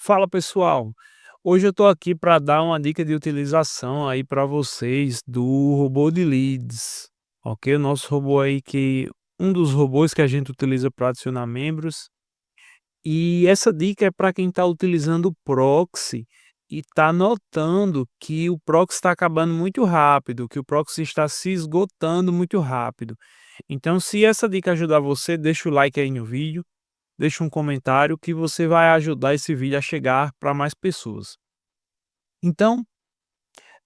Fala pessoal, hoje eu estou aqui para dar uma dica de utilização aí para vocês do robô de leads, ok? O nosso robô aí que um dos robôs que a gente utiliza para adicionar membros. E essa dica é para quem está utilizando o proxy e está notando que o proxy está acabando muito rápido, que o proxy está se esgotando muito rápido. Então, se essa dica ajudar você, deixa o like aí no vídeo, deixa um comentário que você vai ajudar esse vídeo a chegar para mais pessoas. Então,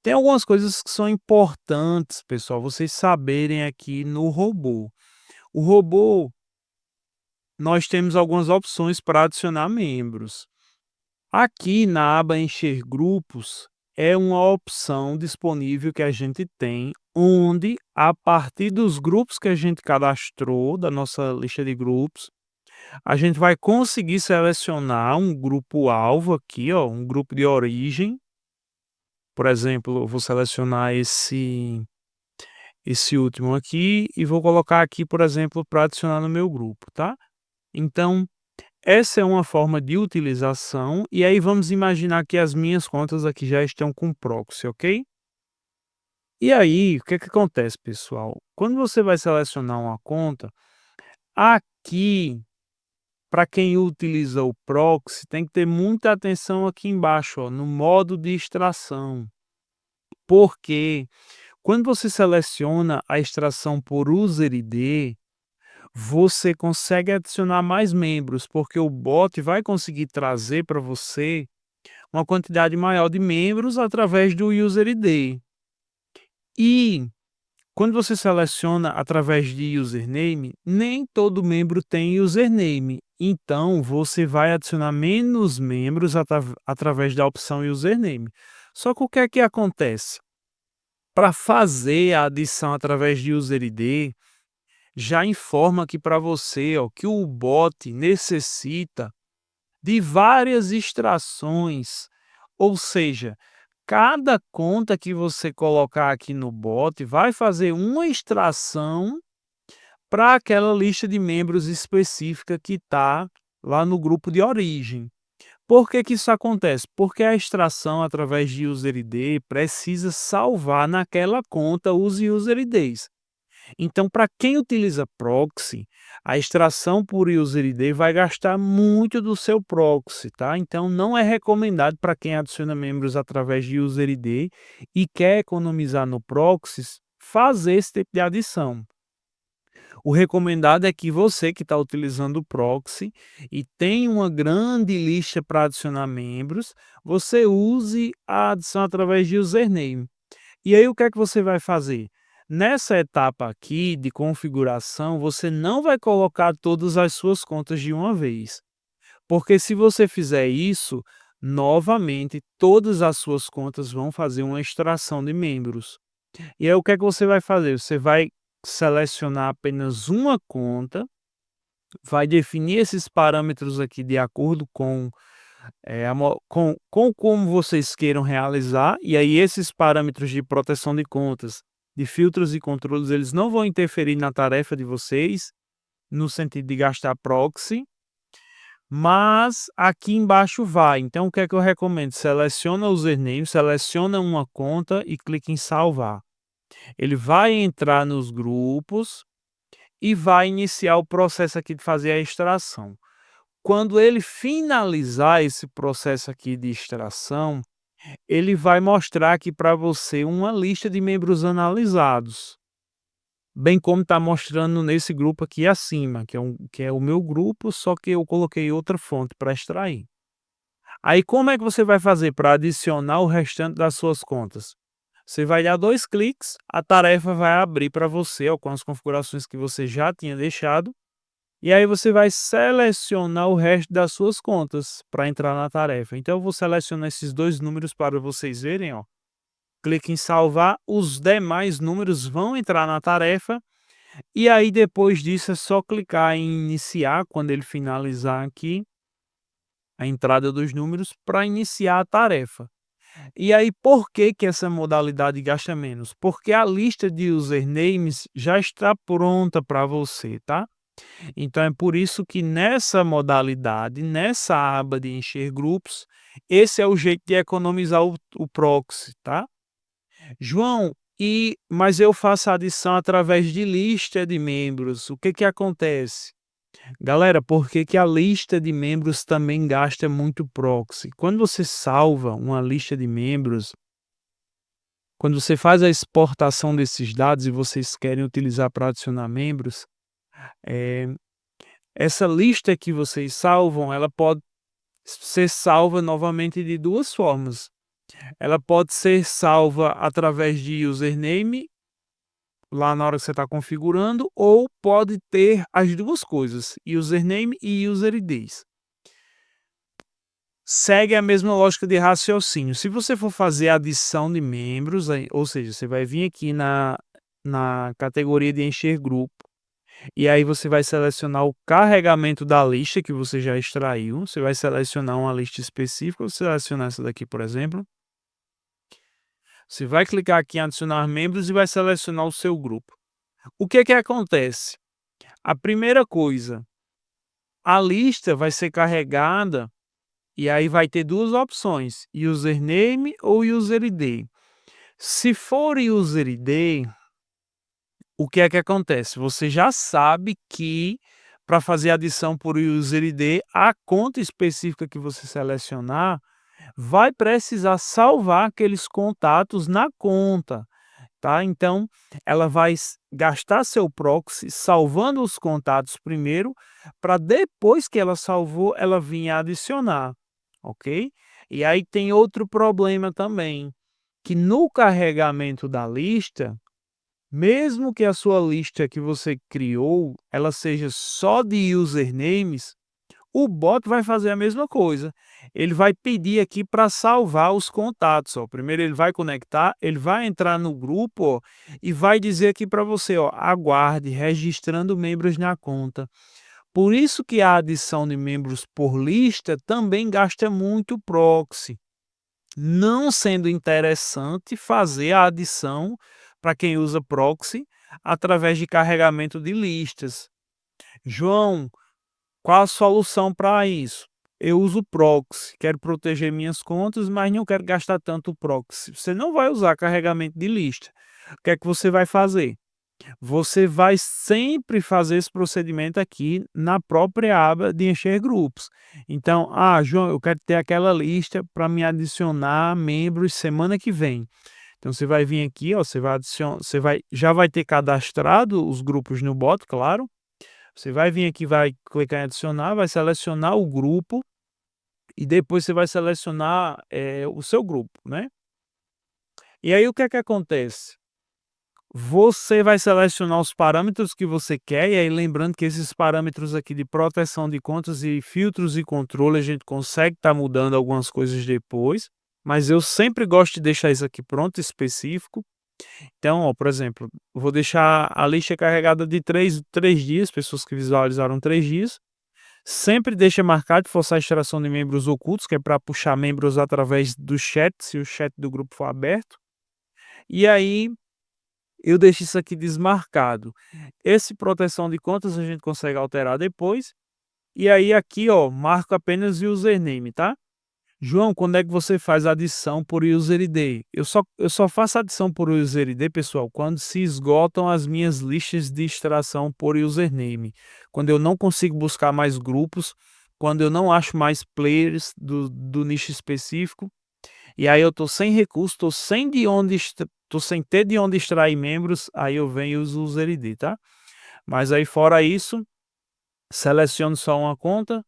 tem algumas coisas que são importantes, pessoal, vocês saberem aqui no robô. O robô, nós temos algumas opções para adicionar membros. Aqui na aba Encher grupos, é uma opção disponível que a gente tem, onde a partir dos grupos que a gente cadastrou, da nossa lista de grupos, a gente vai conseguir selecionar um grupo-alvo aqui, ó, um grupo de origem. Por exemplo, eu vou selecionar esse último aqui e vou colocar aqui, por exemplo, para adicionar no meu grupo, tá? Então, essa é uma forma de utilização, e aí vamos imaginar que as minhas contas aqui já estão com proxy, ok? E aí, o que que acontece, pessoal? Quando você vai selecionar uma conta, aqui, para quem utiliza o proxy, tem que ter muita atenção aqui embaixo, ó, no modo de extração. Porque quando você seleciona a extração por user ID, você consegue adicionar mais membros, porque o bot vai conseguir trazer para você uma quantidade maior de membros através do user ID. E quando você seleciona através de username, nem todo membro tem username. Então, você vai adicionar menos membros através da opção username. Só que o que é que acontece? Para fazer a adição através de user ID, já informa aqui para você, ó, que o bot necessita de várias extrações, ou seja, cada conta que você colocar aqui no bot vai fazer uma extração para aquela lista de membros específica que está lá no grupo de origem. Por que que isso acontece? Porque a extração através de user ID precisa salvar naquela conta os user IDs. Então, para quem utiliza proxy, a extração por user ID vai gastar muito do seu proxy, tá? Então, não é recomendado para quem adiciona membros através de user ID e quer economizar no proxy, fazer esse tipo de adição. O recomendado é que você que está utilizando o proxy e tem uma grande lista para adicionar membros, você use a adição através de username. E aí o que é que você vai fazer? Nessa etapa aqui de configuração, você não vai colocar todas as suas contas de uma vez, porque se você fizer isso, novamente todas as suas contas vão fazer uma extração de membros. E aí o que é que você vai fazer? Você vai selecionar apenas uma conta, vai definir esses parâmetros aqui de acordo com com como vocês queiram realizar, e aí esses parâmetros de proteção de contas, de filtros e controles, eles não vão interferir na tarefa de vocês, no sentido de gastar proxy, mas aqui embaixo vai. Então o que é que eu recomendo? Seleciona o username, seleciona uma conta e clique em salvar. Ele vai entrar nos grupos e vai iniciar o processo aqui de fazer a extração. Quando ele finalizar esse processo aqui de extração, ele vai mostrar aqui para você uma lista de membros analisados, bem como está mostrando nesse grupo aqui acima, que é o meu grupo, só que eu coloquei outra fonte para extrair. Aí como é que você vai fazer para adicionar o restante das suas contas? Você vai dar 2 cliques, a tarefa vai abrir para você, ó, com as configurações que você já tinha deixado. E aí você vai selecionar o resto das suas contas para entrar na tarefa. Então eu vou selecionar esses 2 números para vocês verem, ó. Clique em salvar, os demais números vão entrar na tarefa, e aí depois disso é só clicar em iniciar, quando ele finalizar aqui, a entrada dos números, para iniciar a tarefa. E aí por que que essa modalidade gasta menos? Porque a lista de usernames já está pronta para você, tá? Então é por isso que nessa modalidade, nessa aba de encher grupos, esse é o jeito de economizar o proxy, tá? João, mas eu faço a adição através de lista de membros, o que que acontece? Galera, por que que a lista de membros também gasta muito proxy? Quando você salva uma lista de membros, quando você faz a exportação desses dados e vocês querem utilizar para adicionar membros, eh, essa lista que vocês salvam, ela pode ser salva novamente de 2 formas. Ela pode ser salva através de username, lá na hora que você está configurando, ou pode ter as 2 coisas, username e user IDs. Segue a mesma lógica de raciocínio. Se você for fazer adição de membros, ou seja, você vai vir aqui na categoria de encher grupo, e aí você vai selecionar o carregamento da lista que você já extraiu. Você vai selecionar uma lista específica, vou selecionar essa daqui, por exemplo. Você vai clicar aqui em adicionar membros e vai selecionar o seu grupo. O que que acontece? A primeira coisa, a lista vai ser carregada e aí vai ter 2 opções, username ou user ID. Se for user ID, o que é que acontece? Você já sabe que para fazer adição por user ID, a conta específica que você selecionar vai precisar salvar aqueles contatos na conta, tá? Então, ela vai gastar seu proxy salvando os contatos primeiro, para depois que ela salvou, ela vir adicionar, ok? E aí tem outro problema também, que no carregamento da lista, mesmo que a sua lista que você criou, ela seja só de usernames, o bot vai fazer a mesma coisa. Ele vai pedir aqui para salvar os contatos, ó. Primeiro ele vai conectar, ele vai entrar no grupo, ó, e vai dizer aqui para você, ó, aguarde, registrando membros na conta. Por isso que a adição de membros por lista também gasta muito proxy, não sendo interessante fazer a adição para quem usa proxy através de carregamento de listas. João, qual a solução para isso? Eu uso proxy, quero proteger minhas contas, mas não quero gastar tanto proxy. Você não vai usar carregamento de lista. O que é que você vai fazer? Você vai sempre fazer esse procedimento aqui na própria aba de encher grupos. Então, João, eu quero ter aquela lista para me adicionar membros semana que vem. Então você vai vir aqui, ó, já vai ter cadastrado os grupos no bot, claro. Você vai vir aqui, vai clicar em adicionar, vai selecionar o grupo e depois você vai selecionar, o seu grupo, né. E aí o que é que acontece? Você vai selecionar os parâmetros que você quer, e aí lembrando que esses parâmetros aqui de proteção de contas e filtros e controle, a gente consegue estar mudando algumas coisas depois, mas eu sempre gosto de deixar isso aqui pronto, específico. Então, ó, por exemplo, vou deixar a lista carregada de 3 dias, pessoas que visualizaram 3 dias. Sempre deixa marcado forçar a extração de membros ocultos, que é para puxar membros através do chat, se o chat do grupo for aberto. E aí eu deixo isso aqui desmarcado. Esse proteção de contas a gente consegue alterar depois. E aí aqui, ó, marco apenas o username, tá? João, quando é que você faz a adição por user ID? Eu só faço adição por user ID, pessoal, quando se esgotam as minhas listas de extração por username. Quando eu não consigo buscar mais grupos, quando eu não acho mais players do nicho específico, e aí eu tô sem recurso, tô sem ter de onde extrair membros, aí eu venho e uso o user ID, tá? Mas aí fora isso, seleciono só uma conta,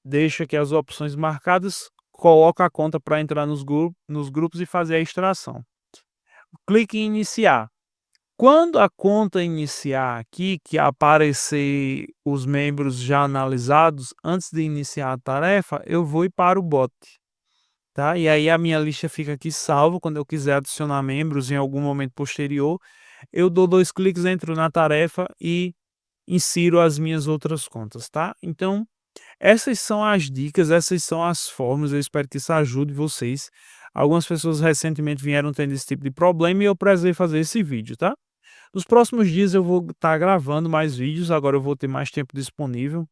deixo aqui as opções marcadas, coloco a conta para entrar nos grupos e fazer a extração. Clique em iniciar. Quando a conta iniciar aqui, que aparecer os membros já analisados, antes de iniciar a tarefa, eu vou ir para o bot, tá? E aí a minha lista fica aqui salva, quando eu quiser adicionar membros em algum momento posterior, eu dou 2 cliques, entro na tarefa e insiro as minhas outras contas, tá? Então, essas são as dicas, essas são as formas, eu espero que isso ajude vocês. Algumas pessoas recentemente vieram tendo esse tipo de problema e eu precisei fazer esse vídeo, tá? Nos próximos dias eu vou estar gravando mais vídeos, agora eu vou ter mais tempo disponível.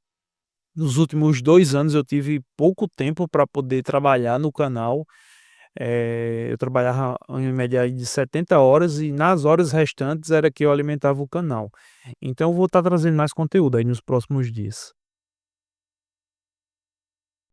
Nos últimos 2 anos eu tive pouco tempo para poder trabalhar no canal, eu trabalhava em média aí de 70 horas e nas horas restantes era que eu alimentava o canal. Então eu vou estar trazendo mais conteúdo aí nos próximos dias.